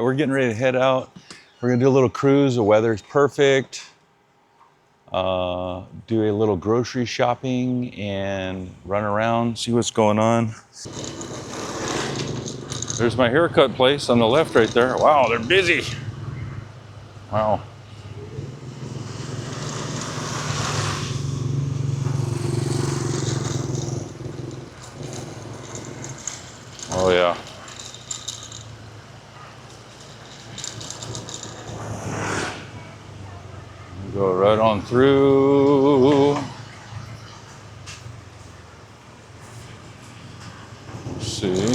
we're getting ready to head out. We're gonna do a little cruise. The weather's perfect. Do a little grocery shopping and run around, see what's going on. There's my haircut place on the left right there. Wow, they're busy. Wow. Oh yeah. Go right on through. Let's see.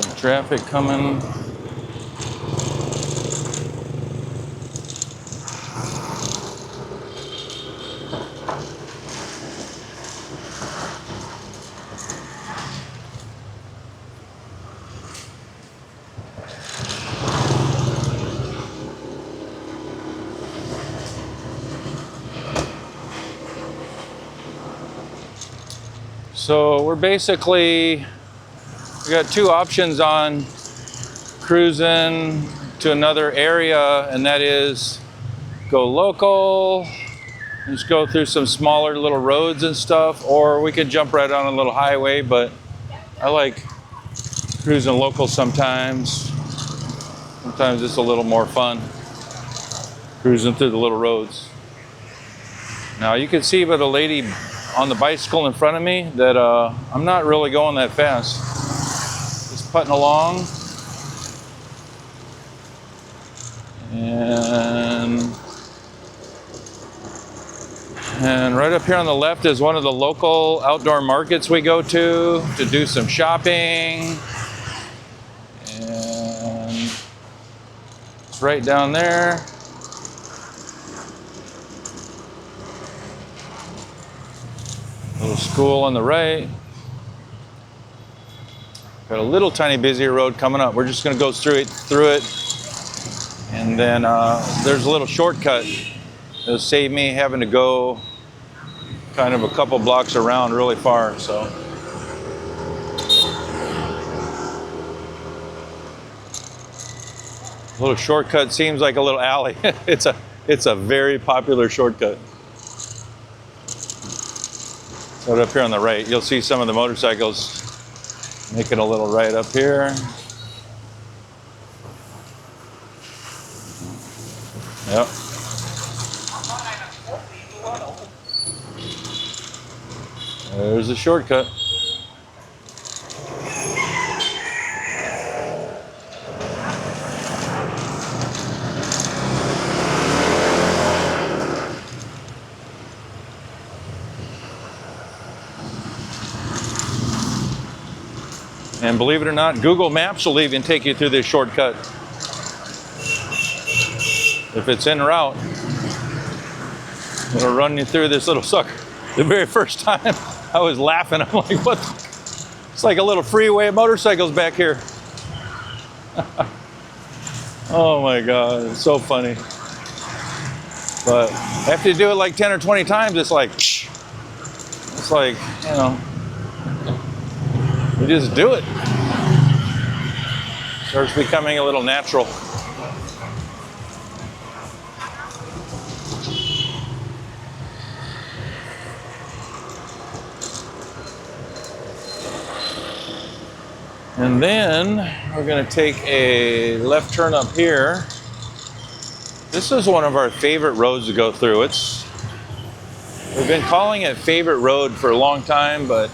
Some traffic coming. So we got two options on cruising to another area, and that is go local, just go through some smaller little roads and stuff, or we could jump right on a little highway, but I like cruising local sometimes. Sometimes it's a little more fun cruising through the little roads. Now you can see by the lady on the bicycle in front of me that I'm not really going that fast. Just putting along. And right up here on the left is one of the local outdoor markets we go to do some shopping. And it's right down there. Little school on the right. Got a little tiny busier road coming up. We're just gonna go through it. And then there's a little shortcut. It'll save me having to go kind of a couple blocks around really far, so. A little shortcut seems like a little alley. It's a very popular shortcut. Right up here on the right, you'll see some of the motorcycles making a little right up here. Yep. There's the shortcut. And believe it or not, Google Maps will even take you through this shortcut. If it's en route, it'll run you through this little sucker. The very first time I was laughing, I'm like, what? It's like a little freeway of motorcycles back here. Oh my God, it's so funny. But after you do it like 10 or 20 times, it's like, you know, you just do it. Starts becoming a little natural. And then we're going to take a left turn up here. This is one of our favorite roads to go through. We've been calling it Favorite Road for a long time, but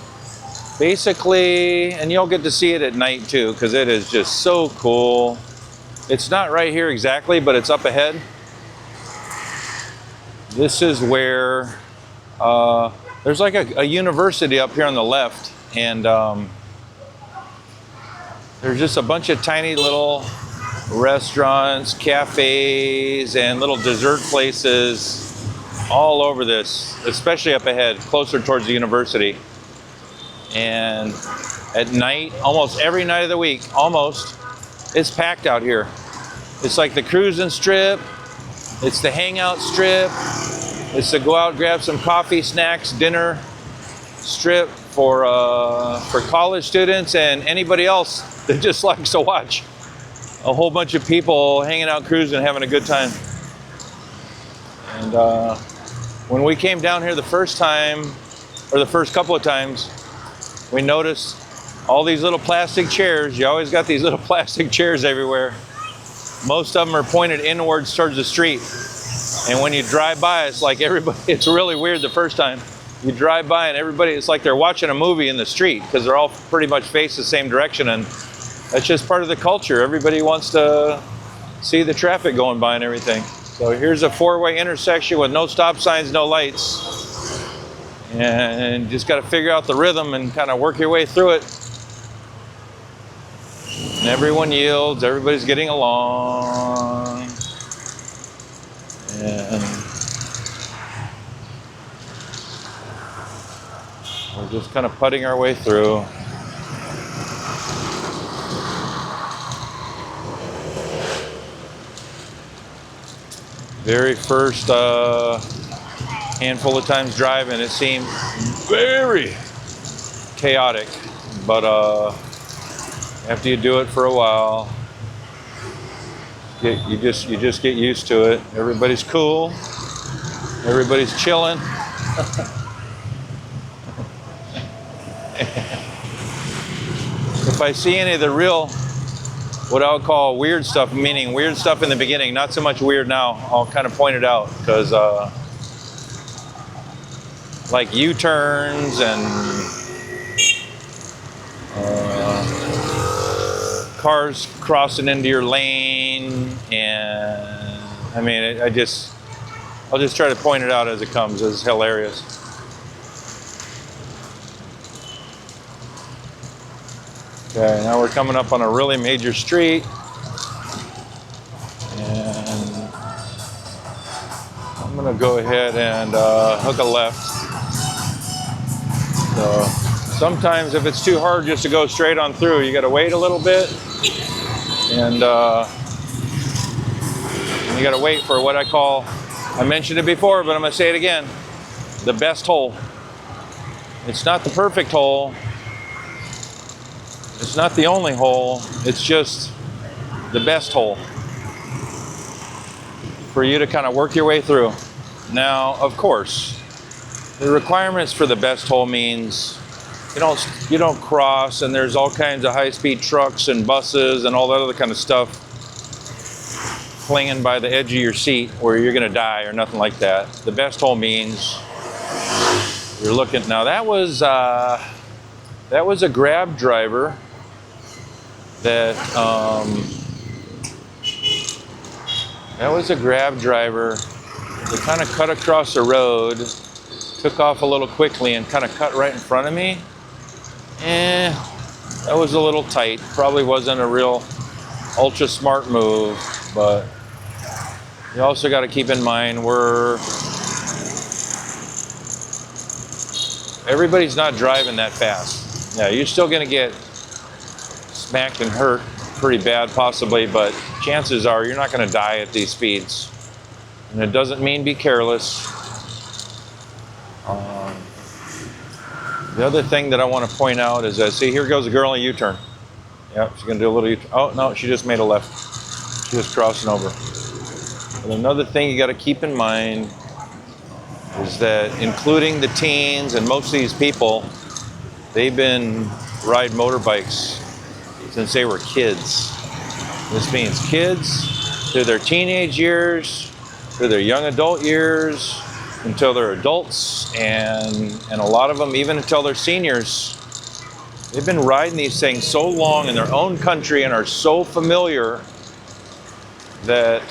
basically, and you'll get to see it at night too, because it is just so cool. It's not right here exactly, but it's up ahead. This is where there's like a university up here on the left, and there's just a bunch of tiny little restaurants, cafes, and little dessert places all over this, especially up ahead, closer towards the university. And at night, almost every night of the week, it's packed out here. It's like the cruising strip, it's the hangout strip, it's to go out, grab some coffee, snacks, dinner. strip for college students and anybody else that just likes to watch a whole bunch of people hanging out, cruising, having a good time. And when we came down here the first time, or the first couple of times, we noticed all these little plastic chairs. You always got these little plastic chairs everywhere. Most of them are pointed inwards towards the street. And when you drive by, it's like everybody, it's really weird the first time. You drive by and everybody, it's like they're watching a movie in the street because they're all pretty much face the same direction, and that's just part of the culture. Everybody wants to see the traffic going by and everything. So here's a four-way intersection with no stop signs, no lights. And just got to figure out the rhythm and kind of work your way through it. And everyone yields, everybody's getting along. And we're just kind of putting our way through. Very first handful of times driving, it seemed very chaotic, but after you do it for a while, you just get used to it. Everybody's cool. Everybody's chilling. If I see any of the real, what I'll call weird stuff, meaning weird stuff in the beginning, not so much weird now, I'll kind of point it out, because like U-turns and cars crossing into your lane, and I mean, I'll just try to point it out as it comes. It's hilarious. Okay, now we're coming up on a really major street, and I'm gonna go ahead and hook a left. So sometimes if it's too hard just to go straight on through, you gotta wait a little bit, and you gotta wait for what I call, I mentioned it before, but I'm gonna say it again, the best hole. It's not the perfect hole. It's not the only hole, it's just the best hole for you to kind of work your way through. Now, of course, the requirements for the best hole means you don't cross, and there's all kinds of high-speed trucks and buses and all that other kind of stuff clinging by the edge of your seat where you're gonna die or nothing like that. The best hole means you're looking, now that was a Grab driver that kind of cut across the road, took off a little quickly and kind of cut right in front of me. That was a little tight. Probably wasn't a real ultra smart move, but you also got to keep in mind everybody's not driving that fast. Yeah, you're still going to get smacked and hurt pretty bad possibly, but chances are you're not going to die at these speeds. And it doesn't mean be careless. The other thing that I want to point out is that, see, here goes a girl in a U-turn. Yep, she's going to do a little U-turn. Oh, no, she just made a left. She was crossing over. But another thing you got to keep in mind is that, including the teens and most of these people, they've been riding motorbikes since they were kids. This means kids through their teenage years, through their young adult years, until they're adults, and a lot of them even until they're seniors. They've been riding these things so long in their own country and are so familiar that,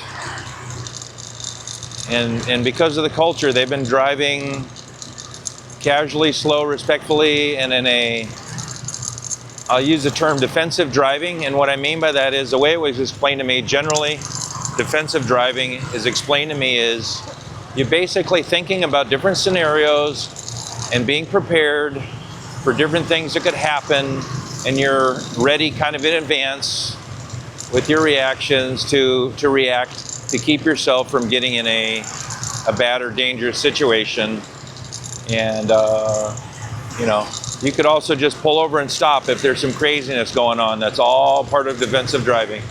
and because of the culture, they've been driving casually, slow, respectfully, and in a, I'll use the term defensive driving. And what I mean by that is, the way it was explained to me, generally, defensive driving is explained to me is, you're basically thinking about different scenarios and being prepared for different things that could happen, and you're ready kind of in advance with your reactions to react, to keep yourself from getting in a bad or dangerous situation. And You know, you could also just pull over and stop if there's some craziness going on. That's all part of defensive driving.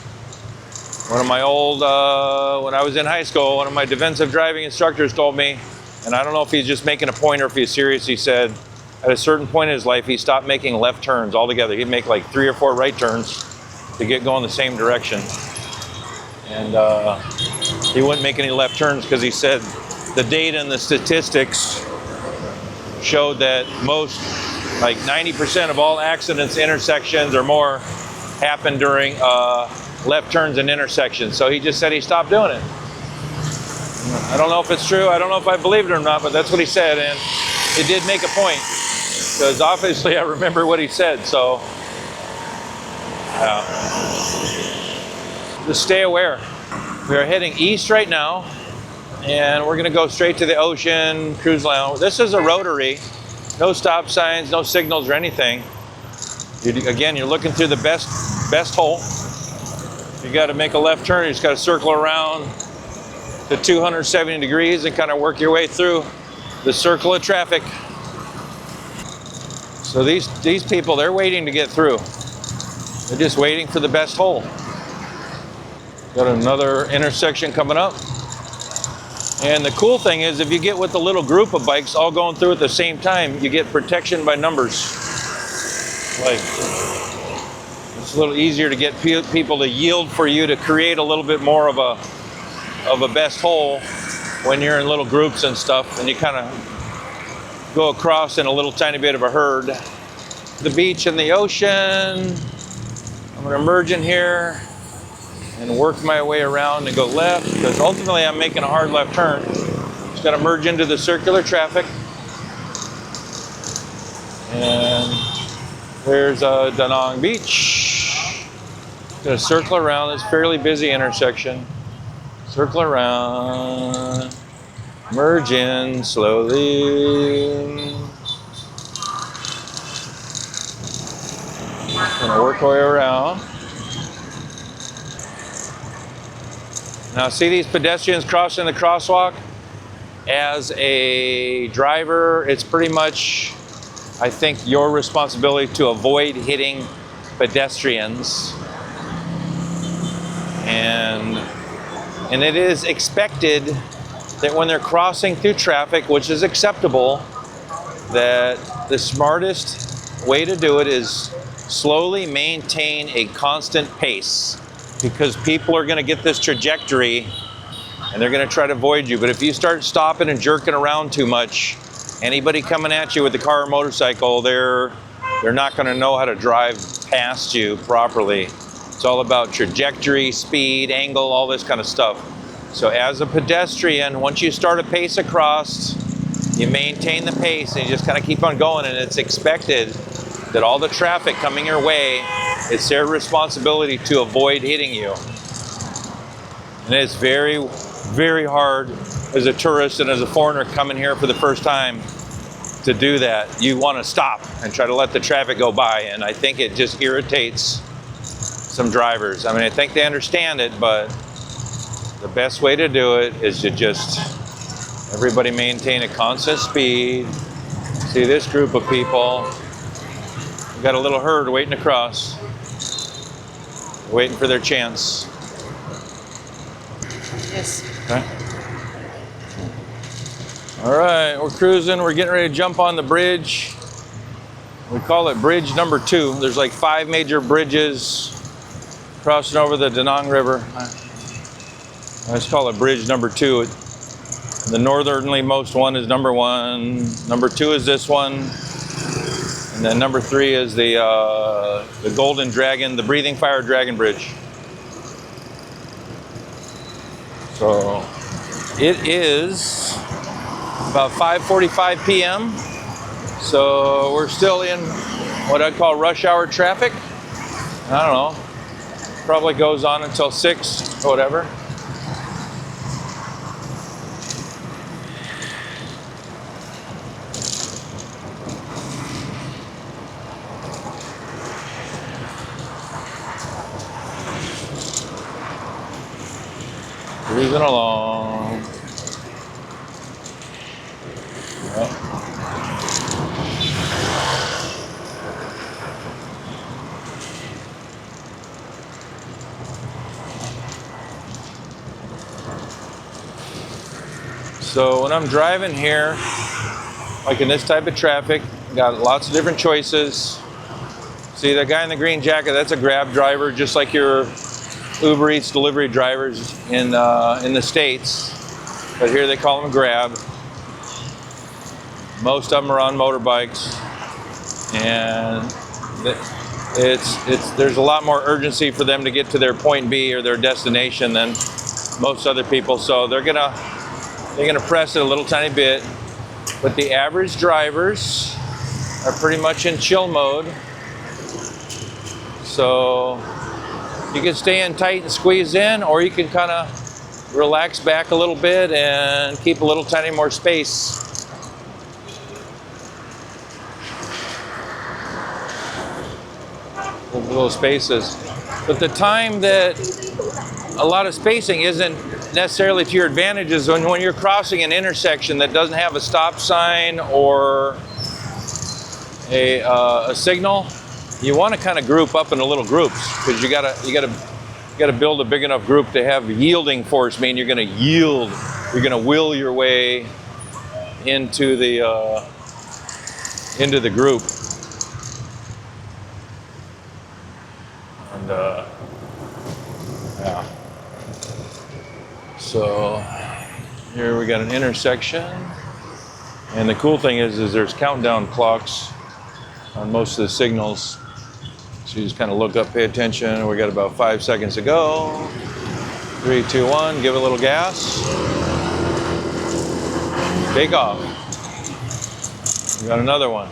One of my old, when I was in high school, one of my defensive driving instructors told me, and I don't know if he's just making a point or if he's serious, he said at a certain point in his life, he stopped making left turns altogether. He'd make like 3 or 4 right turns to get going the same direction. And he wouldn't make any left turns because he said the data and the statistics showed that most, like 90% of all accidents, intersections or more, happen during left turns and intersections. So he just said he stopped doing it. I don't know if it's true. I don't know if I believe it or not, but that's what he said. And it did make a point because obviously I remember what he said. So just stay aware. We are heading east right now and we're going to go straight to the ocean cruise line. This is a rotary, no stop signs, no signals or anything. Again, you're looking through the best hole. You got to make a left turn. You just got to circle around to 270 degrees and kind of work your way through the circle of traffic. So these people, they're waiting to get through. They're just waiting for the best hole. Got another intersection coming up. And the cool thing is if you get with a little group of bikes all going through at the same time, you get protection by numbers. Like, it's a little easier to get people to yield for you to create a little bit more of a best hole when you're in little groups and stuff, and you kind of go across in a little tiny bit of a herd. The beach and the ocean. I'm going to merge in here and work my way around and go left because ultimately I'm making a hard left turn. Just got to merge into the circular traffic. And there's DaNang Beach. Gonna circle around this fairly busy intersection. Circle around, merge in slowly. Gonna work my way around. Now see these pedestrians crossing the crosswalk? As a driver, it's pretty much, I think, your responsibility to avoid hitting pedestrians. And it is expected that when they're crossing through traffic, which is acceptable, that the smartest way to do it is slowly maintain a constant pace because people are going to get this trajectory and they're going to try to avoid you. But if you start stopping and jerking around too much, anybody coming at you with a car or motorcycle, they're not going to know how to drive past you properly. It's all about trajectory, speed, angle, all this kind of stuff. So as a pedestrian, once you start a pace across, you maintain the pace and you just kind of keep on going, and it's expected that all the traffic coming your way, it's their responsibility to avoid hitting you. And it's very, very hard as a tourist and as a foreigner coming here for the first time to do that. You want to stop and try to let the traffic go by, and I think it just irritates some drivers. I mean, I think they understand it, but the best way to do it is to just everybody maintain a constant speed. See this group of people, we've got a little herd waiting to cross, waiting for their chance. Yes. Okay. All right, we're cruising. We're getting ready to jump on the bridge. We call it bridge number 2. There's like 5 major bridges crossing over the DaNang River. I just call it bridge number 2. The northernlymost one is number 1. Number 2 is this one. And then number 3 is the Golden Dragon, the Breathing Fire Dragon Bridge. So it is about 5:45 p.m. So we're still in what I'd call rush hour traffic. I don't know. Probably goes on until 6 or whatever. Cruising along. Yep. So when I'm driving here, like in this type of traffic, got lots of different choices. See that guy in the green jacket, that's a Grab driver, just like your Uber Eats delivery drivers in the States. But here they call them Grab. Most of them are on motorbikes. And there's a lot more urgency for them to get to their point B or their destination than most other people. So they're gonna press it a little tiny bit. But the average drivers are pretty much in chill mode. So you can stay in tight and squeeze in, or you can kind of relax back a little bit and keep a little tiny more space. Little spaces. But the time that a lot of spacing isn't necessarily to your advantage is when you're crossing an intersection that doesn't have a stop sign or a signal. You want to kind of group up into little groups because you gotta build a big enough group to have yielding force. Mean you're going to yield. You're going to will your way into the group. And yeah. So here we got an intersection, and the cool thing is there's countdown clocks on most of the signals. So you just kind of look up, pay attention. We got about 5 seconds to go. 3, 2, 1, give it a little gas. Take off. We got another one.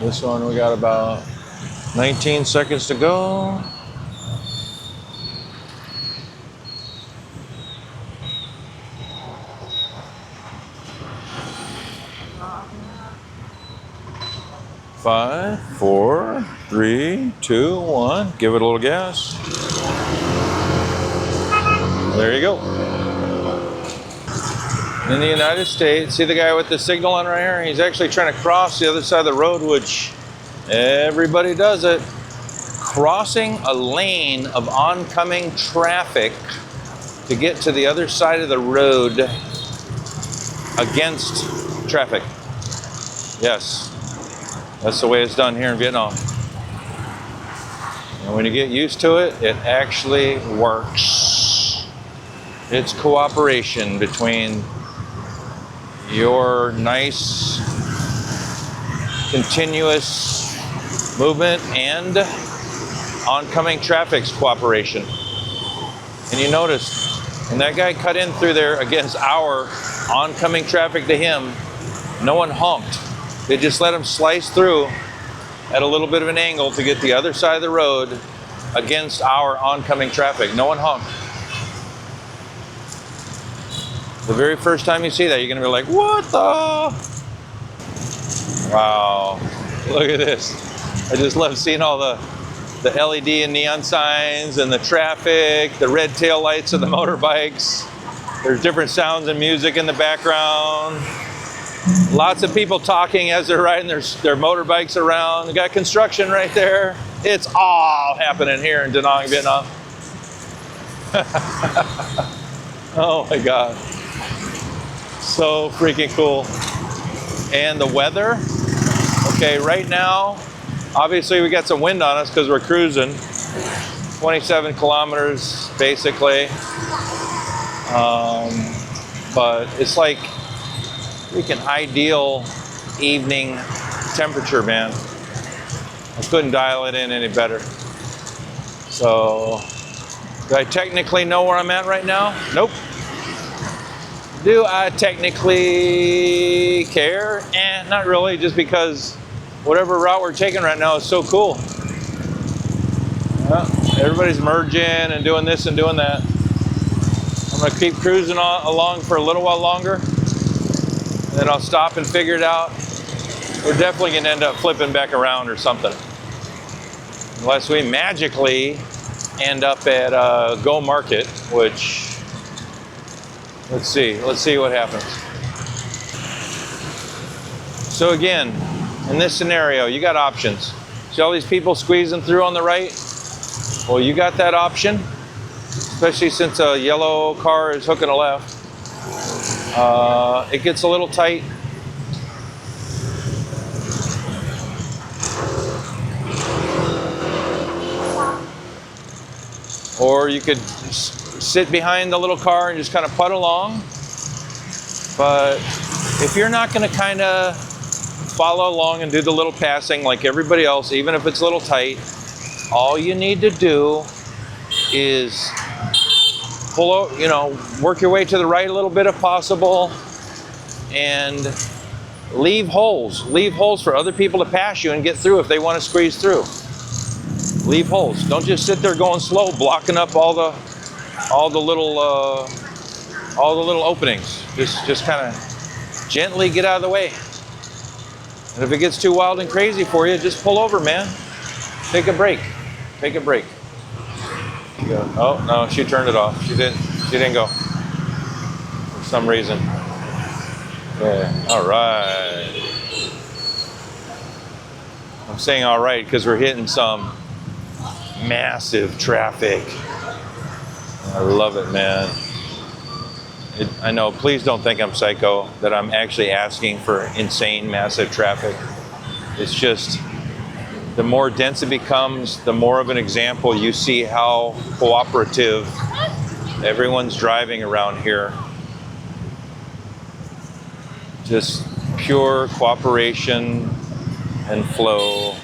This one we got about 19 seconds to go. Five, 4, 3, 2, 1. Give it a little gas. There you go. In the United States, see the guy with the signal on right here? He's actually trying to cross the other side of the road, which everybody does it. Crossing a lane of oncoming traffic to get to the other side of the road against traffic. Yes. That's the way it's done here in Vietnam. And when you get used to it, it actually works. It's cooperation between your nice, continuous movement and oncoming traffic's cooperation. And you notice, when that guy cut in through there against our oncoming traffic to him, no one honked. They just let him slice through at a little bit of an angle to get the other side of the road against our oncoming traffic. No one honked. The very first time you see that, you're gonna be like, what the? Wow, look at this. I just love seeing all the LED and neon signs and the traffic, the red tail lights of the motorbikes. There's different sounds and music in the background. Lots of people talking as they're riding their motorbikes around. We got construction right there. It's all happening here in DaNang, Vietnam. Oh my God. So freaking cool. And the weather. Okay, right now, obviously we got some wind on us because we're cruising. 27 kilometers basically. But it's like freaking ideal evening temperature, man. I couldn't dial it in any better. So, do I technically know where I'm at right now? Nope. Do I technically care? Not really, just because whatever route we're taking right now is so cool. Everybody's merging and doing this and doing that. I'm gonna keep cruising along for a little while longer. And then I'll stop and figure it out. We're definitely gonna end up flipping back around or something. Unless we magically end up at Go Market, which, let's see what happens. So again, in this scenario, you got options. See all these people squeezing through on the right? Well, you got that option, especially since a yellow car is hooking a left. It gets a little tight. Or you could sit behind the little car and just kind of putt along. But if you're not going to kind of follow along and do the little passing like everybody else, even if it's a little tight, all you need to do is pull out, work your way to the right a little bit if possible, and leave holes. Leave holes for other people to pass you and get through if they want to squeeze through. Leave holes. Don't just sit there going slow, blocking up all the little openings. Just kind of gently get out of the way. And if it gets too wild and crazy for you, just pull over, man. Take a break. Take a break. Oh no, she turned it off. She didn't go for some reason. Yeah. All right. I'm saying all right because we're hitting some massive traffic. I love it, man. I know, please don't think I'm psycho, that I'm actually asking for insane, massive traffic. It's just, the more dense it becomes, the more of an example you see how cooperative everyone's driving around here. Just pure cooperation and flow.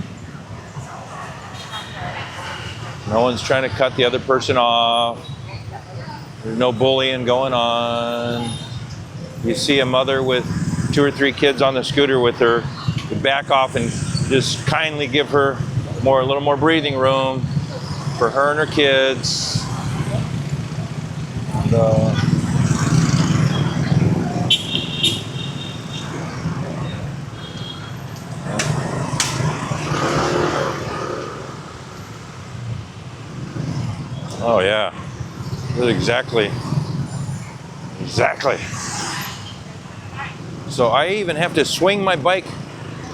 No one's trying to cut the other person off. There's no bullying going on. You see a mother with 2 or 3 kids on the scooter with her, you back off and just kindly give her a little more breathing room for her and her kids. And, oh yeah, exactly. So I even have to swing my bike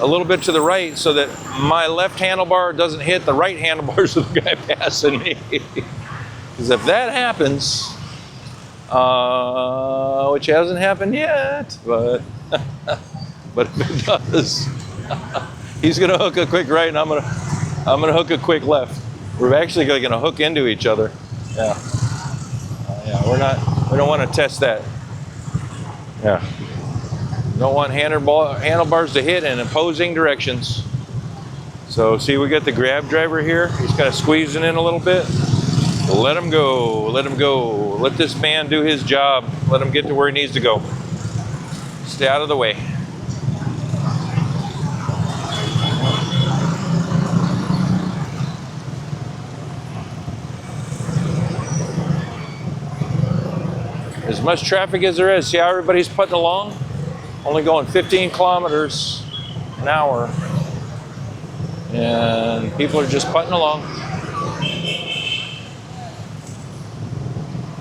a little bit to the right so that my left handlebar doesn't hit the right handlebars of the guy passing me. Because if that happens, which hasn't happened yet, but but if it does, he's gonna hook a quick right and I'm gonna hook a quick left. We're actually gonna hook into each other. Yeah. We don't want to test that. Yeah. Don't want handlebars to hit in opposing directions. So see, we got the grab driver here. He's kind of squeezing in a little bit. Let him go. Let him go. Let this man do his job. Let him get to where he needs to go. Stay out of the way. As much traffic as there is, see how everybody's putting along? Only going 15 kilometers an hour. And people are just putting along.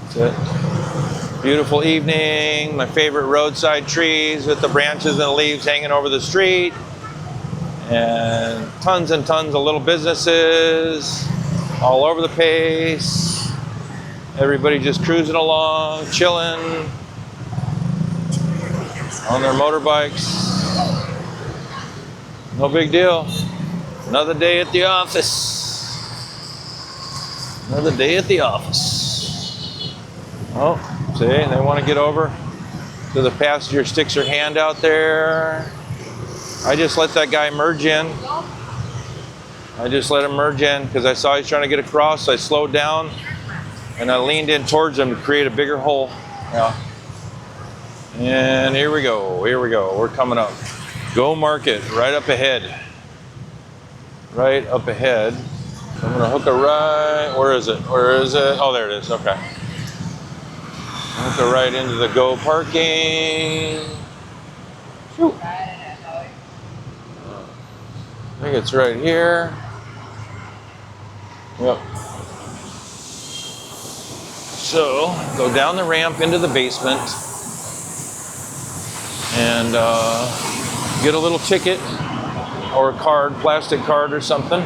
That's it. Beautiful evening. My favorite roadside trees with the branches and the leaves hanging over the street. And tons of little businesses all over the place. Everybody just cruising along, chilling on their motorbikes. No big deal. Another day at the office. Another day at the office. Oh, see, they want to get over to the passenger, sticks her hand out there. I just let that guy merge in. I just let him merge in because I saw he's trying to get across. So I slowed down. And I leaned in towards him to create a bigger hole. Yeah. And here we go. We're coming up. Go Market, right up ahead. Right up ahead. I'm gonna hook a right. Where is it? Oh, there it is. Okay. Hook a right into the Go parking. Whew. I think it's right here. Yep. So, go down the ramp into the basement and get a little ticket or a card, plastic card or something.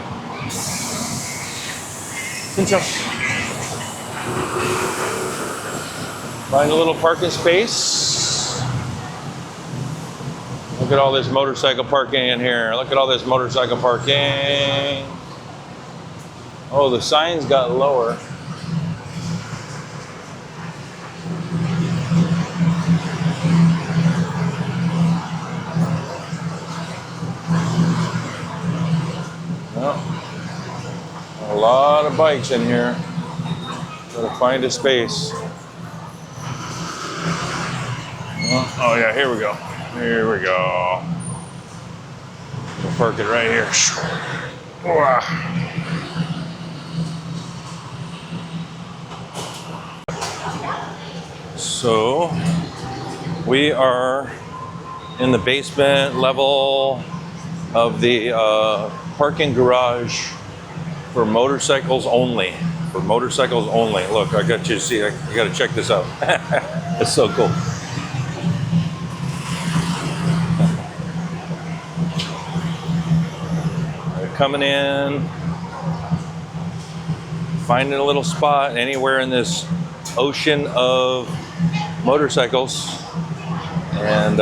Find a little parking space. Look at all this motorcycle parking in here. Look at all this motorcycle parking. Oh, the signs got lower. A lot of bikes in here. Gotta find a space. Oh yeah, here we go. Here we go. We'll park it right here. So we are in the basement level of the parking garage for motorcycles only. For motorcycles only. Look, I got you to see. You got to check this out. It's so cool. Coming in, finding a little spot anywhere in this ocean of motorcycles, and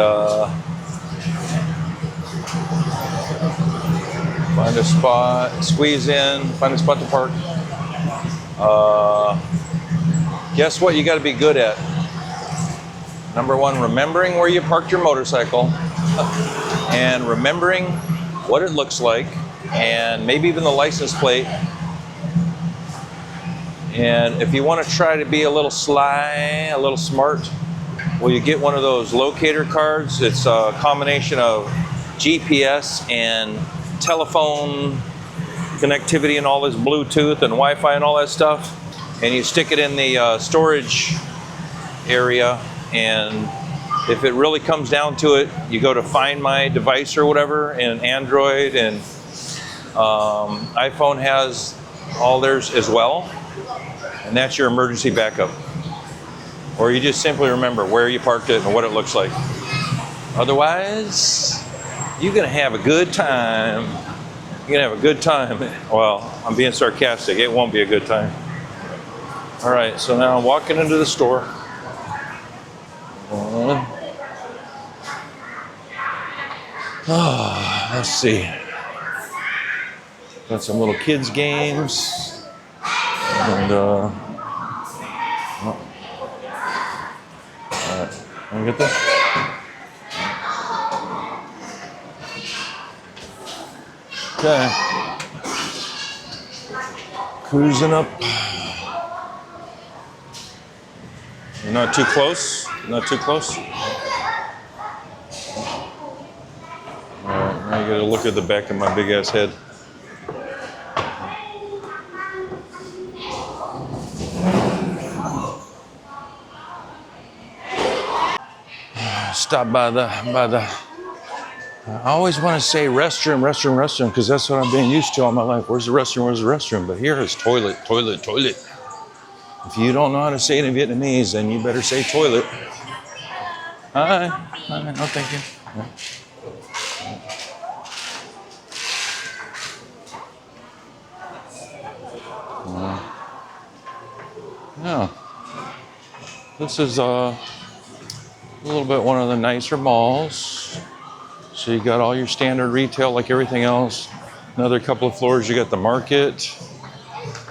find a spot, squeeze in, find a spot to park. Guess what you got to be good at? Number one, remembering where you parked your motorcycle and remembering what it looks like, and maybe even the license plate. And if you want to try to be a little sly, a little smart, well, you get one of those locator cards. It's a combination of GPS and telephone connectivity and all this Bluetooth and Wi-Fi and all that stuff. And you stick it in the storage area, and if it really comes down to it, you go to Find My Device or whatever, and Android and iPhone has all theirs as well, and that's your emergency backup. Or you just simply remember where you parked it and what it looks like. Otherwise, you're gonna have a good time. You're gonna have a good time. Well, I'm being sarcastic. It won't be a good time. All right, so now I'm walking into the store. Let's see. Got some little kids games. And all right, want to get this? Okay. Cruising up. You're not too close. Not too close. All right, now you got to look at the back of my big ass head. Stop by the. I always want to say restroom, because that's what I'm being used to all my life. Where's the restroom? Where's the restroom? But here is toilet. If you don't know how to say it in Vietnamese, then you better say toilet. Hi. No, thank you. Yeah. This is a little bit one of the nicer malls. So you got all your standard retail like everything else. Another couple of floors, you got the market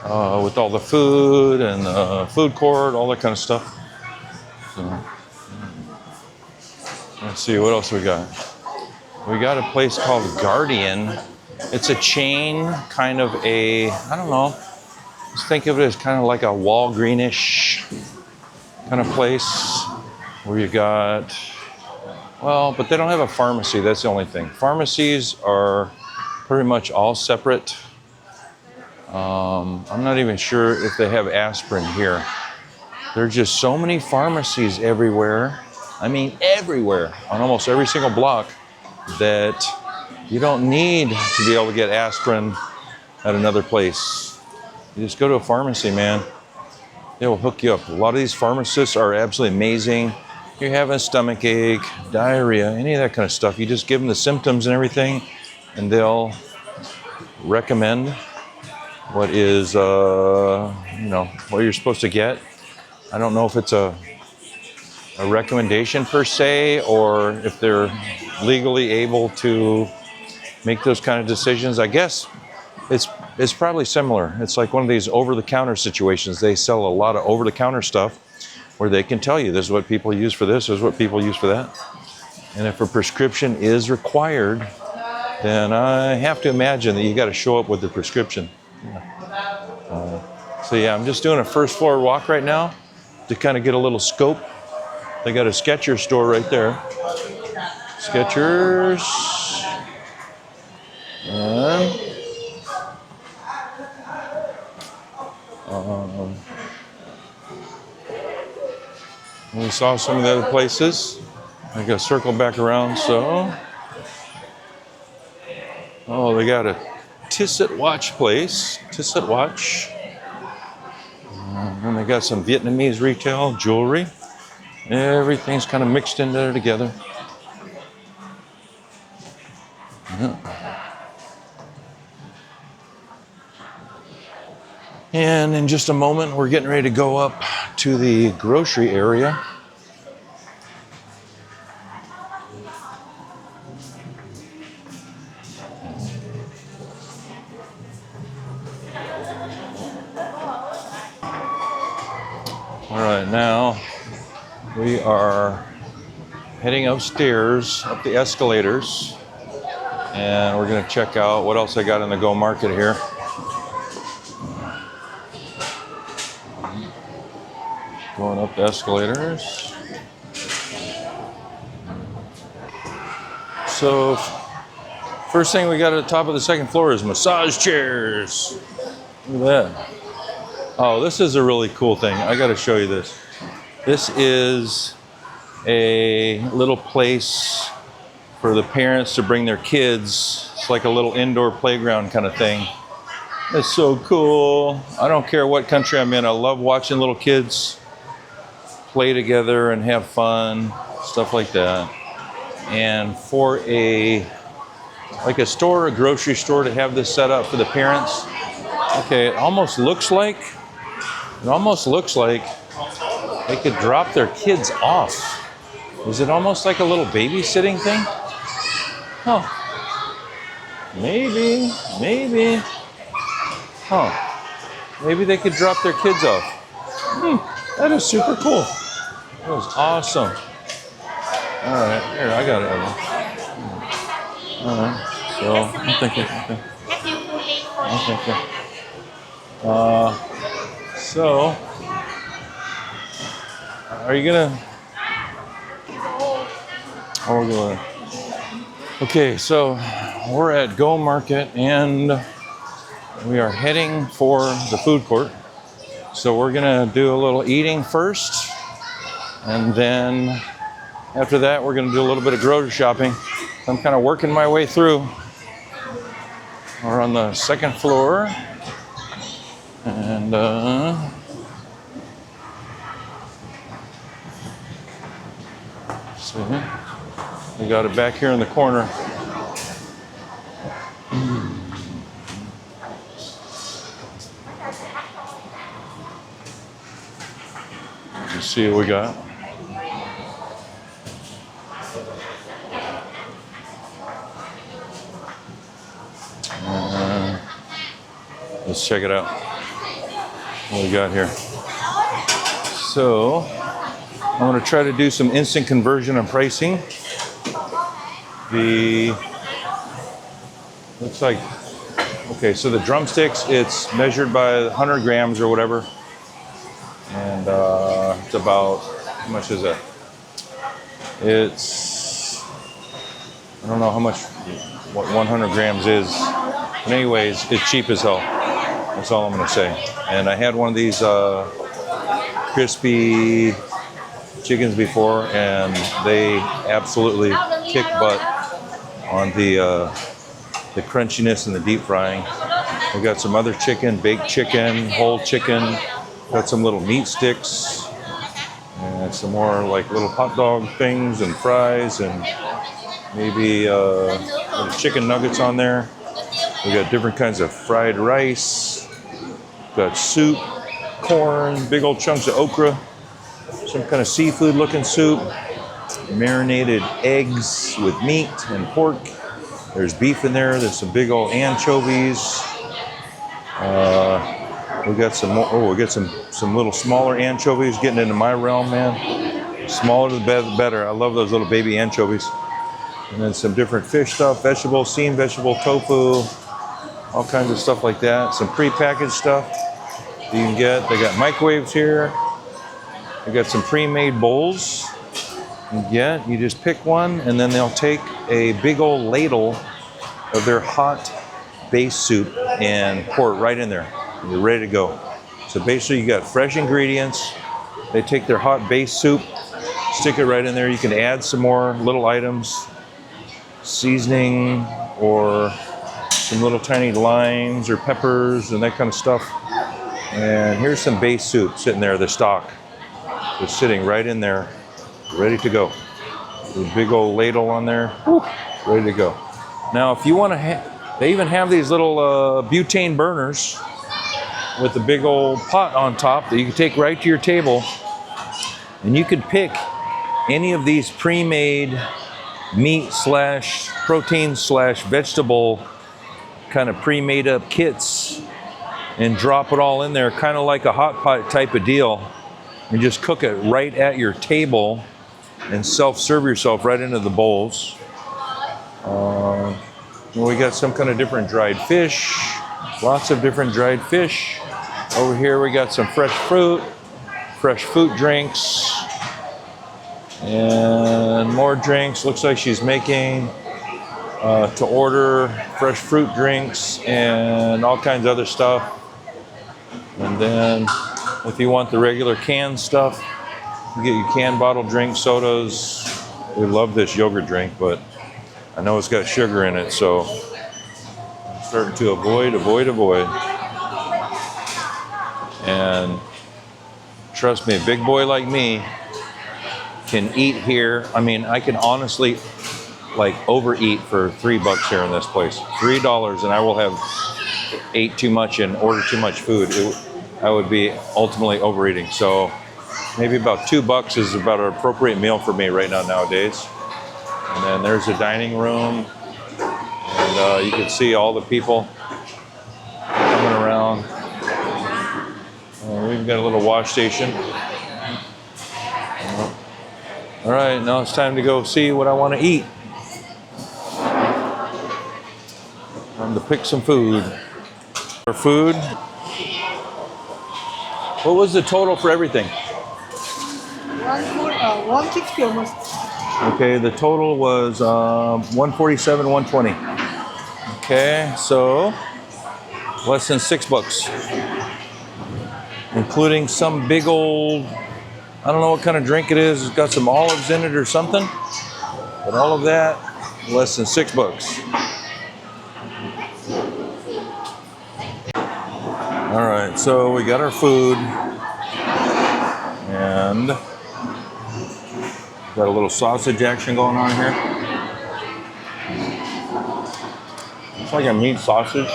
with all the food and the food court, all that kind of stuff. So, let's see, what else we got? We got a place called Guardian. It's a chain, kind of a, I don't know, just think of it as kind of like a Walgreenish kind of place where you got, well, but they don't have a pharmacy. That's the only thing. Pharmacies are pretty much all separate. I'm not even sure if they have aspirin here. There's just so many pharmacies everywhere. I mean, everywhere, on almost every single block, that you don't need to be able to get aspirin at another place. You just go to a pharmacy, man. They will hook you up. A lot of these pharmacists are absolutely amazing. you're having a stomach ache, diarrhea, any of that kind of stuff, you just give them the symptoms and everything, and they'll recommend what is, what you're supposed to get. I don't know if it's a recommendation per se, or if they're legally able to make those kind of decisions. I guess it's probably similar. It's like one of these over-the-counter situations. They sell a lot of over-the-counter stuff where they can tell you this is what people use for this, this is what people use for that. And if a prescription is required, then I have to imagine that you got to show up with the prescription. So yeah, I'm just doing a first floor walk right now to kind of get a little scope. They got a Skechers store right there. Skechers. And we saw some of the other places. I got to circle back around, so. Oh, they got a Tisset watch place. Tisset watch. And they got some Vietnamese retail, jewelry. Everything's kind of mixed in there together. Yeah. And in just a moment, we're getting ready to go up to the grocery area. All right, now we are heading upstairs, up the escalators, and we're gonna check out what else I got in the Go Market here. Going up the escalators. So, first thing we got at the top of the second floor is massage chairs. Look at that. Oh, this is a really cool thing. I got to show you this. This is a little place for the parents to bring their kids. It's like a little indoor playground kind of thing. It's so cool. I don't care what country I'm in. I love watching little kids play together and have fun, stuff like that. And for a store, a grocery store, to have this set up for the parents, okay, it almost looks like they could drop their kids off. Is it almost like a little babysitting thing? Huh. Maybe. Huh. Maybe they could drop their kids off. That is super cool. That was awesome. All right, here, I got it. All right, so I'm thinking. So, are you gonna? Oh, we're going. Okay, so we're at Go Market and we are heading for the food court. So we're gonna do a little eating first, and then after that we're gonna do a little bit of grocery shopping. I'm kind of working my way through. We're on the second floor, and see, we got it back here in the corner. Let's see what we got. Let's check it out. What we got here. So, I'm going to try to do some instant conversion on pricing. Looks like, okay, so the drumsticks, it's measured by 100 grams or whatever. And it's about, how much is that? It's, I don't know how much, what 100 grams is. But anyways, it's cheap as hell. That's all I'm gonna say. And I had one of these crispy chickens before, and they absolutely kick butt on the crunchiness and the deep frying. We got some other chicken, baked chicken, whole chicken. Got some little meat sticks, And some more like little hot dog things and fries and maybe little chicken nuggets on there. We got different kinds of fried rice. Got soup, corn, big old chunks of okra, some kind of seafood looking soup, marinated eggs with meat and pork. There's beef in there. There's some big old anchovies. We got some more. Oh, we got some little smaller anchovies getting into my realm, man. Smaller the better. I love those little baby anchovies. And then some different fish stuff, vegetable, steamed vegetable, tofu, all kinds of stuff like that. Some prepackaged stuff you can get. They got microwaves here. They got some pre-made bowls. You just pick one, and then they'll take a big old ladle of their hot base soup and pour it right in there. You're ready to go. So basically you got fresh ingredients. They take their hot base soup, stick it right in there. You can add some more little items, seasoning or some little tiny limes or peppers and that kind of stuff. And here's some base soup sitting there, the stock. Just sitting right in there, ready to go. The big old ladle on there, ready to go. Now if you want to, they even have these little butane burners with a big old pot on top that you can take right to your table, and you could pick any of these pre-made meat slash protein slash vegetable kind of pre-made up kits and drop it all in there, kind of like a hot pot type of deal, and just cook it right at your table and self-serve yourself right into the bowls. We got some kind of different dried fish, lots of different dried fish. Over here we got some fresh fruit drinks, and more drinks. Looks like she's making to order fresh fruit drinks and all kinds of other stuff. And then if you want the regular canned stuff, you get your canned bottle drink, sodas. We love this yogurt drink, but I know it's got sugar in it, so I'm starting to avoid. And trust me, a big boy like me can eat here. I mean, I can honestly like overeat for $3 here in this place. $3, and I will have ate too much and ordered too much food. I would be ultimately overeating. So maybe about $2 is about an appropriate meal for me right now nowadays. And then there's a dining room, and you can see all the people coming around. We've got a little wash station. All right, now it's time to go see what I want to eat. Time to pick some food. For food, what was the total for everything? 160 almost. Okay, the total was 147, 120. Okay, so less than $6, including some big old, I don't know what kind of drink it is. It's got some olives in it or something, but all of that less than $6. All right, so we got our food, and got a little sausage action going on here. It's like a meat sausage.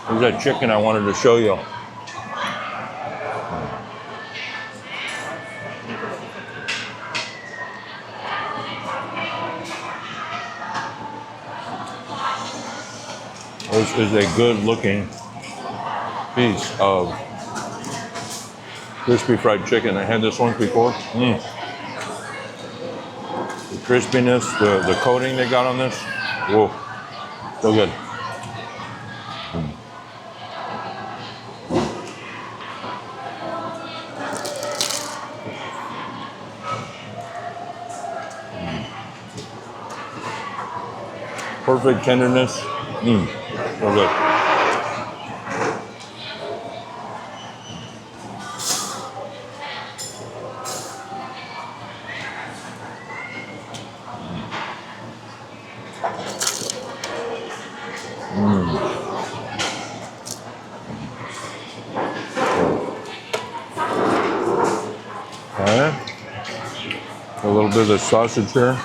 There's that chicken I wanted to show you. This is a good looking piece of crispy fried chicken. I had this once before. The crispiness, the coating they got on this, whoa, so good. Perfect tenderness. So good. Okay. A little bit of the sausage here.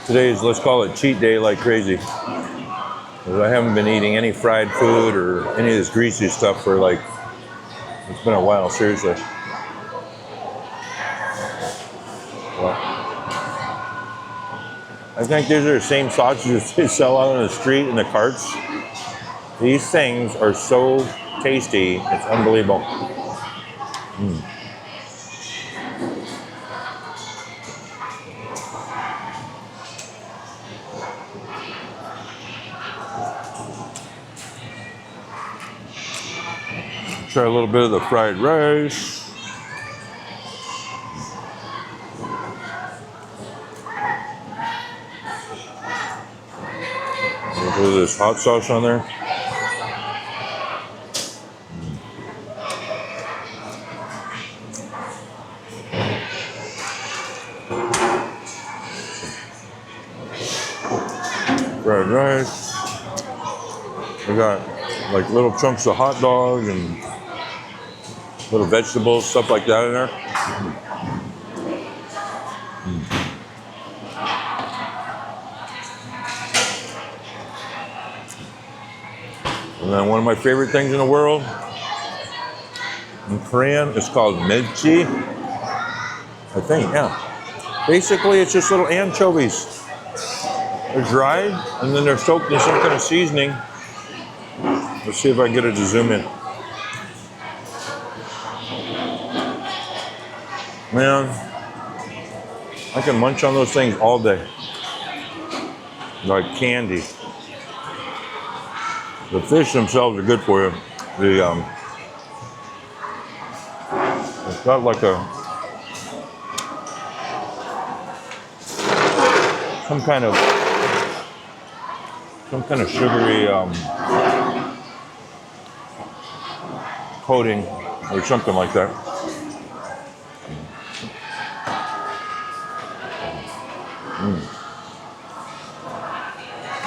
Today is, let's call it cheat day like crazy. I haven't been eating any fried food or any of this greasy stuff for like, it's been a while, seriously. Well, I think these are the same sausages they sell out on the street in the carts. These things are so tasty, it's unbelievable. Try a little bit of the fried rice. A little bit of this hot sauce on there. Fried rice. We got like little chunks of hot dog and little vegetables, stuff like that in there. And then one of my favorite things in the world, in Korean, is called kimchi. I think, yeah. Basically, it's just little anchovies. They're dried, and then they're soaked in some kind of seasoning. Let's see if I can get it to zoom in. Man, I can munch on those things all day. Like candy. The fish themselves are good for you. It's got like some kind of sugary coating or something like that.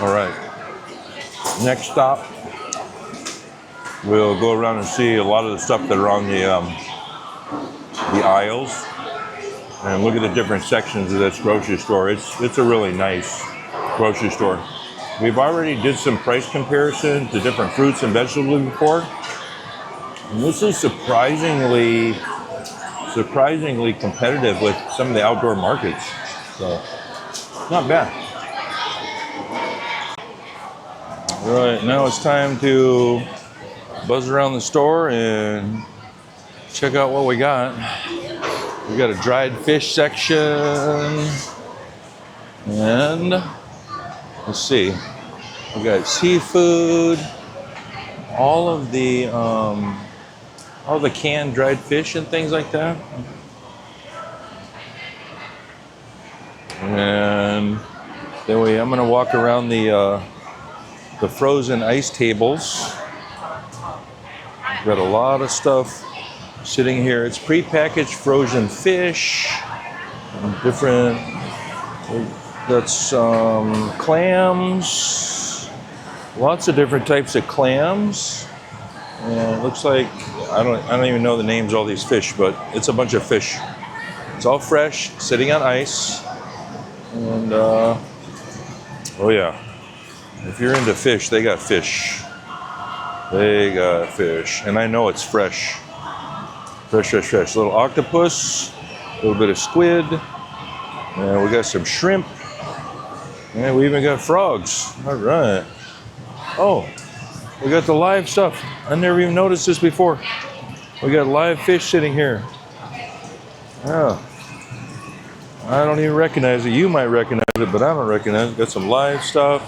All right. Next stop, we'll go around and see a lot of the stuff that are on the aisles, and look at the different sections of this grocery store. It's a really nice grocery store. We've already did some price comparison to different fruits and vegetables before. And this is surprisingly competitive with some of the outdoor markets. So, not bad. All right, now it's time to buzz around the store and check out what we got. We got a dried fish section, and let's see, we got seafood, all the canned dried fish and things like that. And then I'm gonna walk around the frozen ice tables. Got a lot of stuff sitting here. It's pre-packaged frozen fish, different. That's clams. Lots of different types of clams. And it looks like I don't even know the names of all these fish, but it's a bunch of fish. It's all fresh, sitting on ice. And oh yeah, if you're into fish, they got fish. They got fish, and I know it's fresh. Fresh. Little octopus, a little bit of squid, and we got some shrimp, and we even got frogs. All right. Oh, we got the live stuff. I never even noticed this before. We got live fish sitting here. Yeah. I don't even recognize it. You might recognize it, but I don't recognize it. Got some live stuff.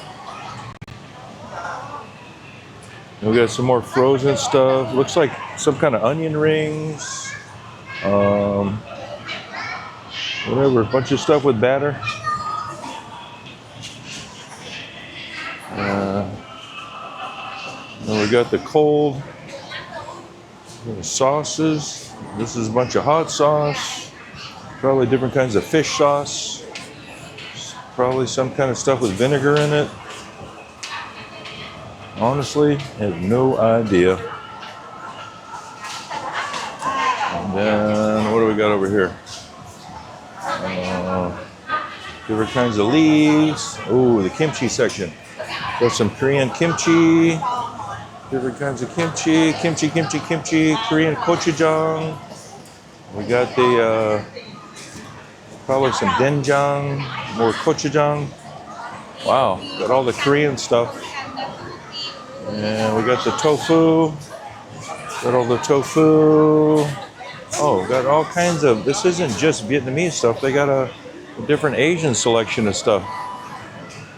We got some more frozen stuff. Looks like some kind of onion rings. Whatever, a bunch of stuff with batter. And we got the cold sauces. This is a bunch of hot sauce. Probably different kinds of fish sauce. Probably some kind of stuff with vinegar in it. Honestly, I have no idea. And then, what do we got over here? Different kinds of leaves. Oh, the kimchi section. Got some Korean kimchi. Different kinds of kimchi. Kimchi, Korean gochujang. We got the, probably some doenjang, more gochujang. Wow, got all the Korean stuff. And we got the tofu. Got all the tofu. Oh, got all kinds of, this isn't just Vietnamese stuff. They got a different Asian selection of stuff.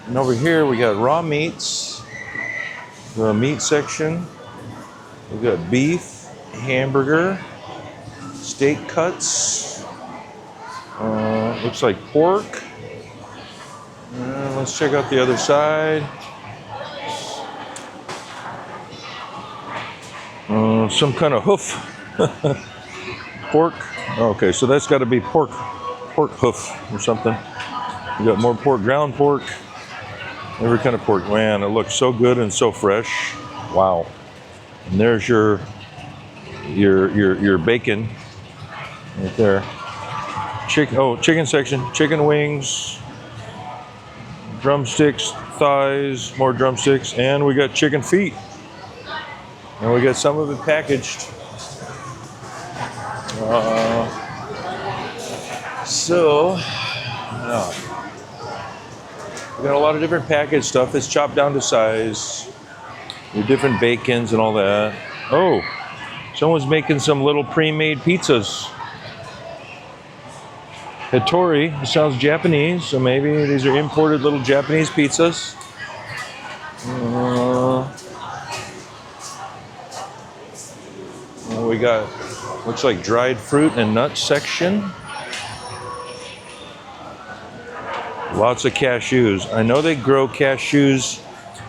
And over here we got raw meats. The meat section. We got beef, hamburger, steak cuts. Looks like pork. Let's check out the other side. Some kind of hoof. Pork. Okay, so that's got to be pork hoof or something. We got more pork, ground pork, every kind of pork. Man, it looks so good and so fresh. Wow. And there's your bacon right there. Chicken section, chicken wings, drumsticks, thighs, more drumsticks, and we got chicken feet. And we got some of it packaged. We got a lot of different packaged stuff. It's chopped down to size. Your different bacons and all that. Oh, someone's making some little pre-made pizzas. Hattori, it sounds Japanese, so maybe these are imported little Japanese pizzas. We got, looks like dried fruit and nuts section. Lots of cashews. I know they grow cashews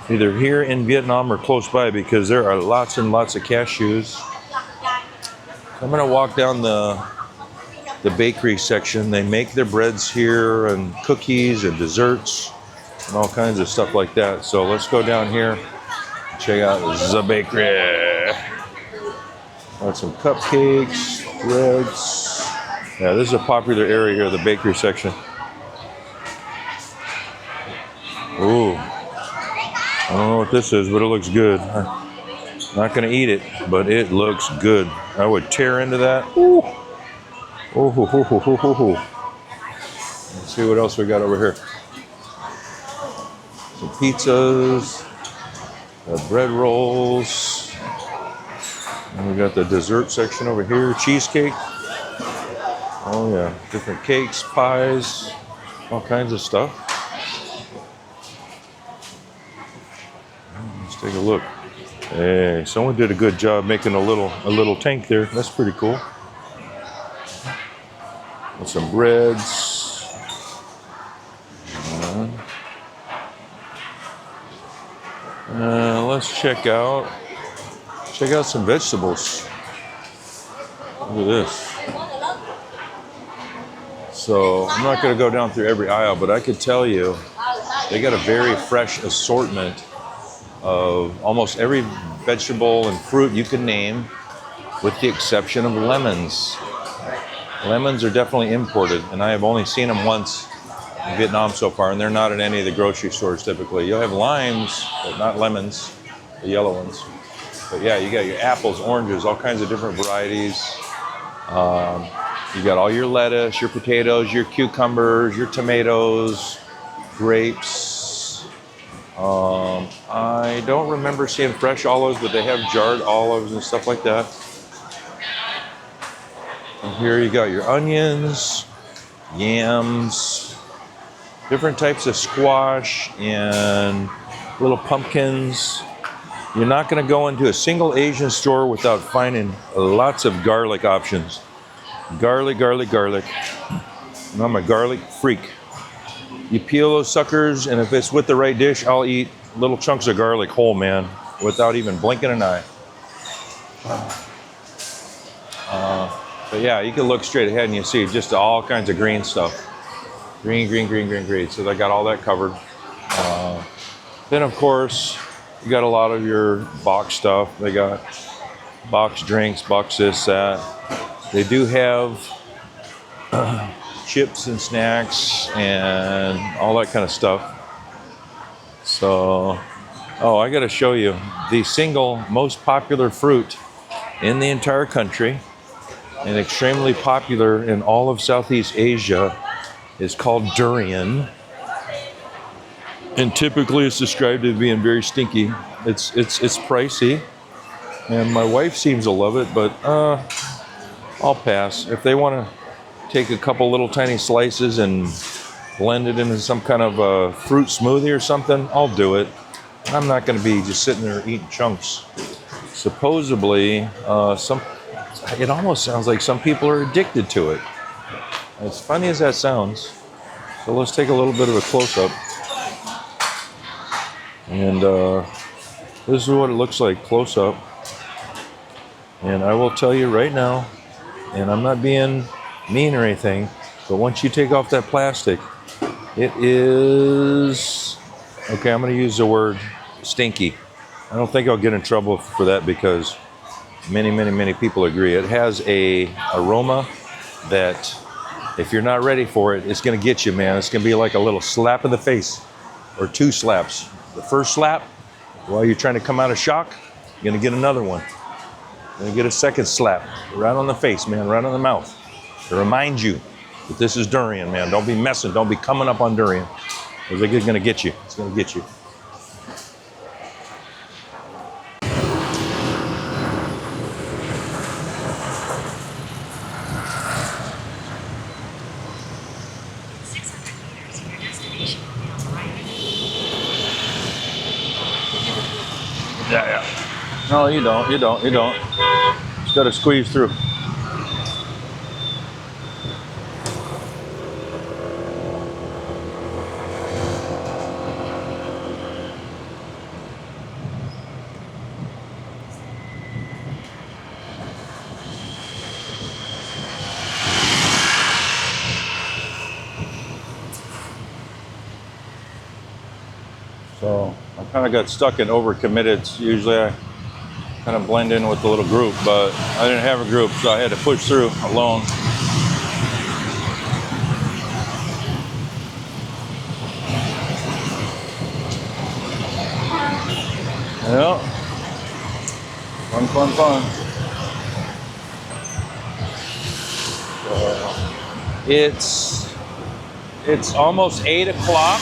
either here in Vietnam or close by because there are lots and lots of cashews. I'm gonna walk down the bakery section. They make their breads here and cookies and desserts and all kinds of stuff like that. So let's go down here, check out the bakery. Got some cupcakes, breads. Yeah, this is a popular area here, the bakery section. Ooh, I don't know what this is, but it looks good. I'm not gonna eat it, but it looks good. I would tear into that. Ooh. Oh. Let's see what else we got over here. Some pizzas, bread rolls. And we got the dessert section over here, cheesecake. Oh yeah, different cakes, pies, all kinds of stuff. Let's take a look. Hey, someone did a good job making a little tank there. That's pretty cool. With some breads. Let's check out some vegetables. Look at this. So I'm not going to go down through every aisle, but I could tell you they got a very fresh assortment of almost every vegetable and fruit you can name, with the exception of lemons. Lemons are definitely imported, and I have only seen them once in Vietnam so far, and they're not in any of the grocery stores typically. You'll have limes, but not lemons, the yellow ones. But yeah, you got your apples, oranges, all kinds of different varieties. You got all your lettuce, your potatoes, your cucumbers, your tomatoes, grapes. I don't remember seeing fresh olives, but they have jarred olives and stuff like that. And here you got your onions, yams, different types of squash and little pumpkins. You're not going to go into a single Asian store without finding lots of garlic options. Garlic. And I'm a garlic freak. You peel those suckers, and if it's with the right dish, I'll eat little chunks of garlic whole, man, without even blinking an eye. But yeah, you can look straight ahead and you see just all kinds of green stuff. Green, green, green, green, green. So they got all that covered. Then of course, you got a lot of your box stuff. They got box drinks, box this, that. They do have chips and snacks and all that kind of stuff. So, oh, I got to show you the single most popular fruit in the entire country and extremely popular in all of Southeast Asia is called durian. And typically it's described as being very stinky. It's pricey. And my wife seems to love it, but I'll pass. If they want to take a couple little tiny slices and blend it into some kind of a fruit smoothie or something, I'll do it. I'm not going to be just sitting there eating chunks. Supposedly, it almost sounds like some people are addicted to it. As funny as that sounds. So let's take a little bit of a close-up. And this is what it looks like close-up. And I will tell you right now, and I'm not being mean or anything, but once you take off that plastic, it is, okay, I'm going to use the word stinky. I don't think I'll get in trouble for that because many people agree. It has a aroma that if you're not ready for it, it's going to get you, man. It's going to be like a little slap in the face or two slaps. The first slap, while you're trying to come out of shock, you're going to get another one. You're going to get a second slap right on the face, man, right on the mouth. To remind you that this is durian, man. Don't be messing. Don't be coming up on durian. Because it's going to get you. It's going to get you. Yeah. No, you don't. Just got to squeeze through. So I kind of got stuck and overcommitted. Usually I kind of blend in with the little group, but I didn't have a group, so I had to push through alone. Yeah. Fun. It's almost 8 o'clock.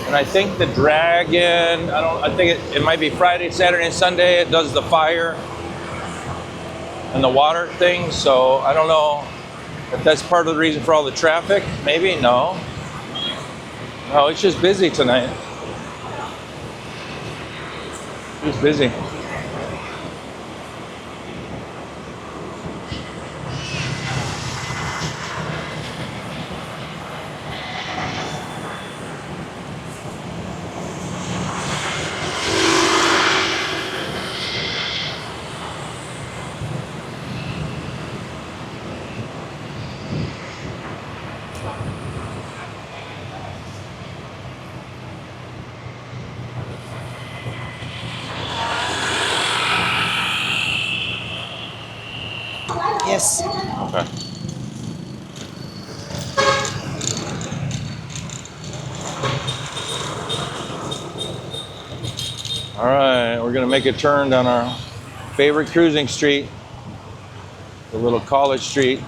And I think the Dragon, I think it might be Friday, Saturday, and Sunday. It does the fire and the water thing. So I don't know if that's part of the reason for all the traffic. Maybe, no. No, it's just busy tonight. It's busy. Yes. Okay. All right, we're gonna make a turn down our favorite cruising street, the little college street.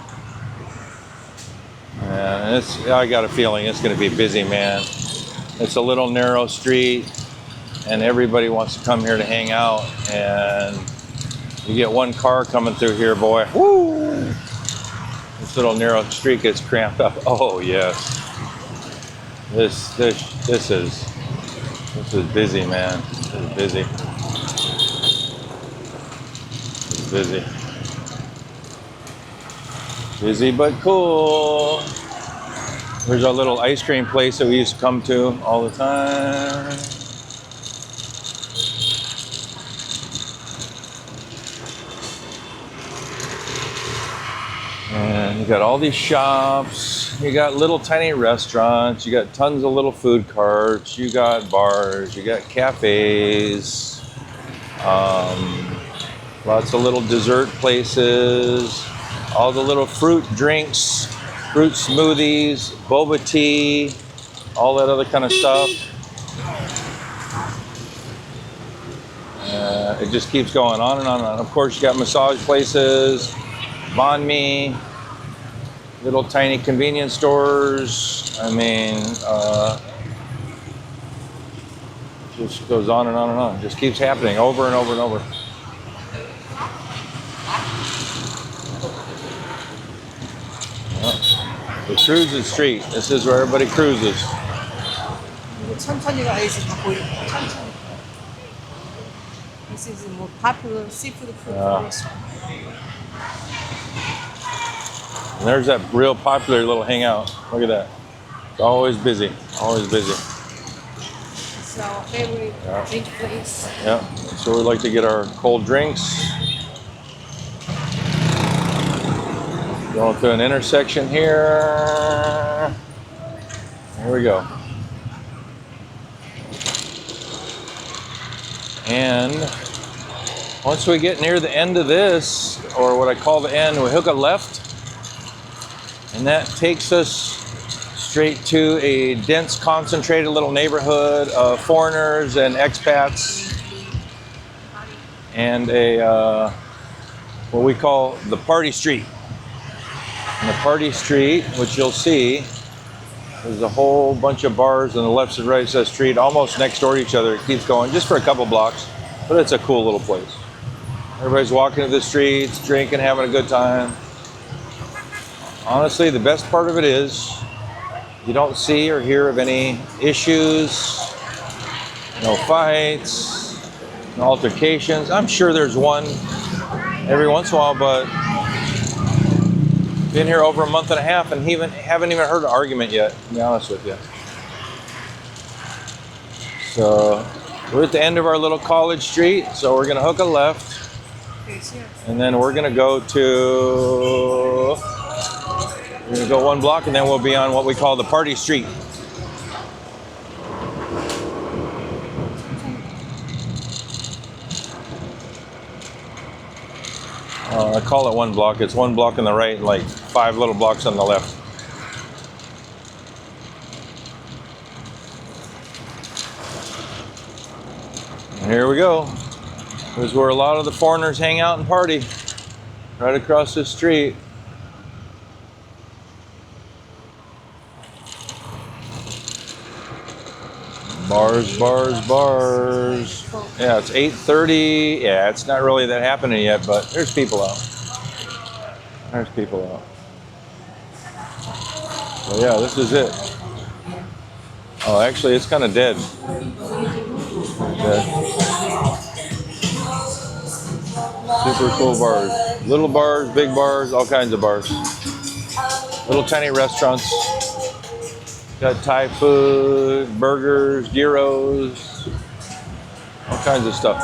And I got a feeling it's gonna be busy, man. It's a little narrow street and everybody wants to come here to hang out, and you get one car coming through here, boy. Woo! This little narrow street gets cramped up. Oh yes. This is busy, man. This is busy. It's busy. Busy but cool. There's our little ice cream place that we used to come to all the time. And you got all these shops, you got little tiny restaurants, you got tons of little food carts, you got bars, you got cafes, lots of little dessert places, all the little fruit drinks, fruit smoothies, boba tea, all that other kind of stuff. It just keeps going on and on and on. Of course, you got massage places, banh mi, little tiny convenience stores. I mean, just goes on and on and on. It just keeps happening over and over and over. The cruising street. This is where everybody cruises. 천천히 가야지 다 보이고 천천히. This is more popular seafood food restaurant. And there's that real popular little hangout. Look at that. It's always busy. Always busy. It's our favorite drink place. Yeah. So we like to get our cold drinks. Going through an intersection here. Here we go. And once we get near the end of this, or what I call the end, we hook a left, and that takes us straight to a dense, concentrated little neighborhood of foreigners and expats, and a what we call the party street. And the party street, which you'll see, there's a whole bunch of bars on the left and right side of the street, almost next door to each other. It keeps going just for a couple blocks, but it's a cool little place. Everybody's walking to the streets, drinking, having a good time. Honestly, the best part of it is you don't see or hear of any issues, no fights, no altercations. I'm sure there's one every once in a while, but been here over a month and a half and haven't even heard an argument yet, to be honest with you. So we're at the end of our little college street, so we're gonna hook a left, and then we're gonna go one block, and then we'll be on what we call the party street. I call it one block. It's one block on the right and like 5 little blocks on the left. And here we go. This is where a lot of the foreigners hang out and party. Right across the street. Bars, bars, bars. Yeah, it's 8:30. Yeah, it's not really that happening yet, but there's people out. There's people out. So yeah, this is it. Oh, actually, it's kind of dead. Dead. Super cool bars. Little bars, big bars, all kinds of bars. Little tiny restaurants. Got Thai food, burgers, gyros, all kinds of stuff.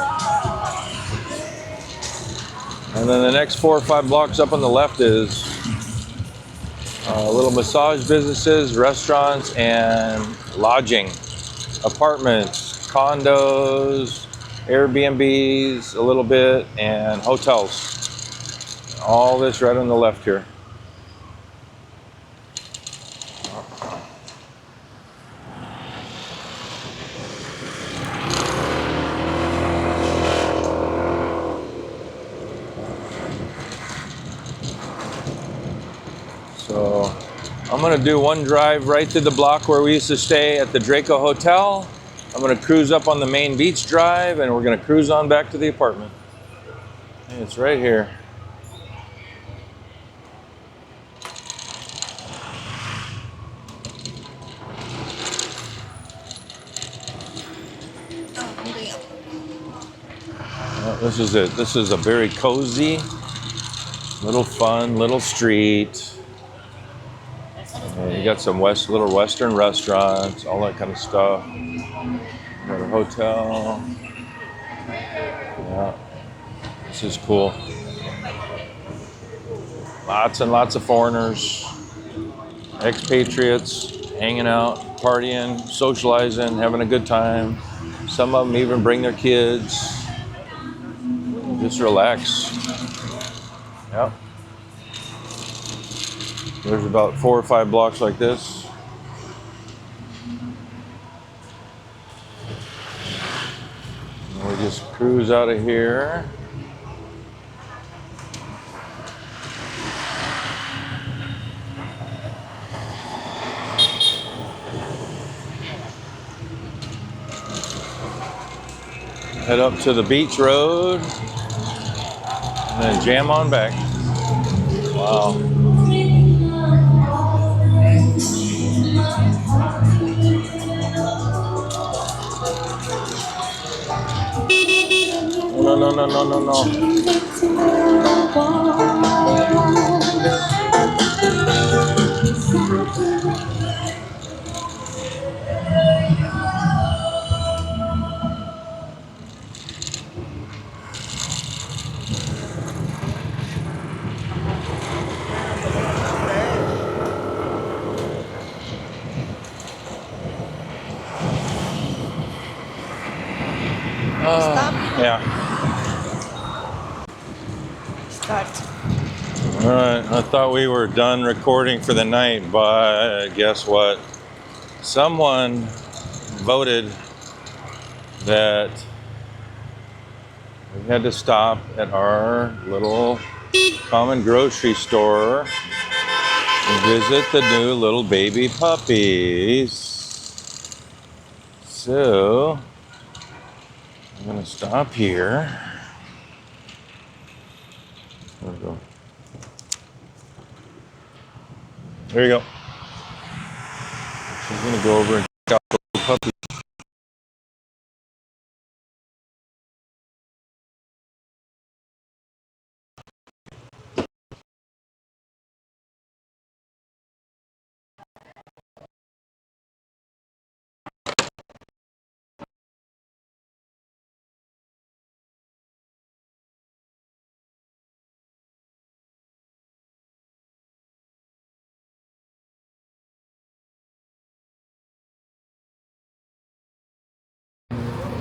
And then the next 4 or 5 blocks up on the left is little massage businesses, restaurants, and lodging, apartments, condos, Airbnbs, a little bit, and hotels. All this right on the left here. So I'm gonna do one drive right through the block where we used to stay at the Draco Hotel. I'm gonna cruise up on the main beach drive, and we're gonna cruise on back to the apartment. And it's right here. This is it. This is a very cozy, little fun, little street. And you got some little Western restaurants, all that kind of stuff. Got a hotel. Yeah, this is cool. Lots and lots of foreigners, expatriates, hanging out, partying, socializing, having a good time. Some of them even bring their kids. Just relax. Yep. There's about 4 or 5 blocks like this. And we just cruise out of here. Head up to the beach road and then jam on back. Wow. No, no, no, no, no, no. Stop. Yeah. Start. All right. I thought we were done recording for the night, but guess what? Someone voted that we had to stop at our little common grocery store and visit the new little baby puppies. So I'm gonna stop here. There we go. There you go. She's gonna go over and check out the little puppy.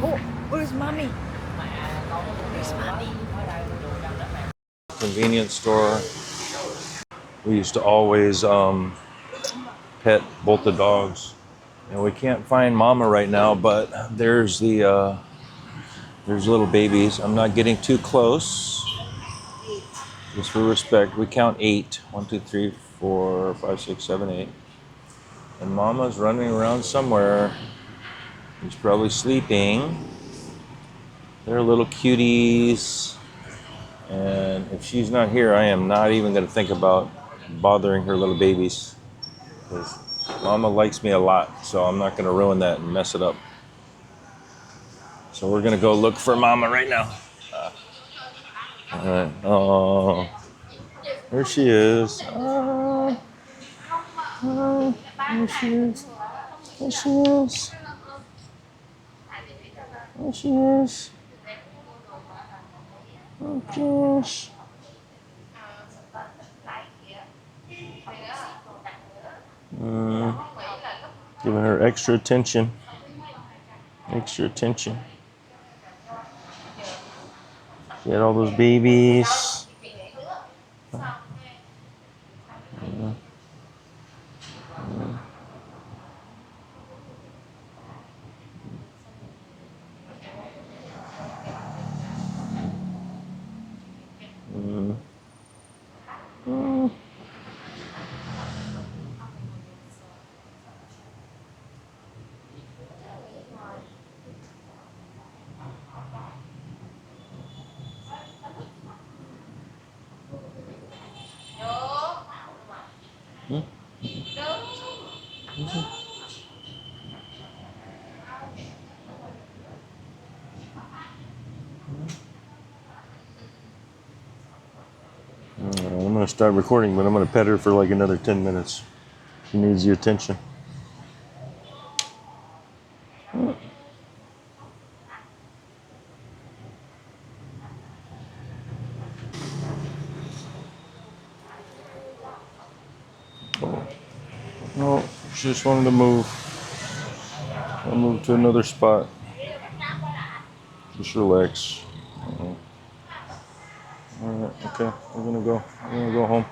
Oh, where's mommy? Where's mommy? Convenience store. We used to always pet both the dogs, and we can't find Mama right now. But there's little babies. I'm not getting too close, just for respect. We count 8. 1, 2, 3, 4, 5, 6, 7, 8. And Mama's running around somewhere. She's probably sleeping. They're little cuties. And if she's not here, I am not even going to think about bothering her little babies. Because Mama likes me a lot, so I'm not going to ruin that and mess it up. So we're going to go look for Mama right now. All right. Oh, there she is. Oh, oh, there she is. There she is. There she is. Oh, gosh. Giving her extra attention. Extra attention. She had all those babies. I'm going to start recording, but I'm going to pet her for like another 10 minutes. She needs the attention. No, she just wanted to move. I'll move to another spot. Just relax. Alright, okay, we're gonna go home.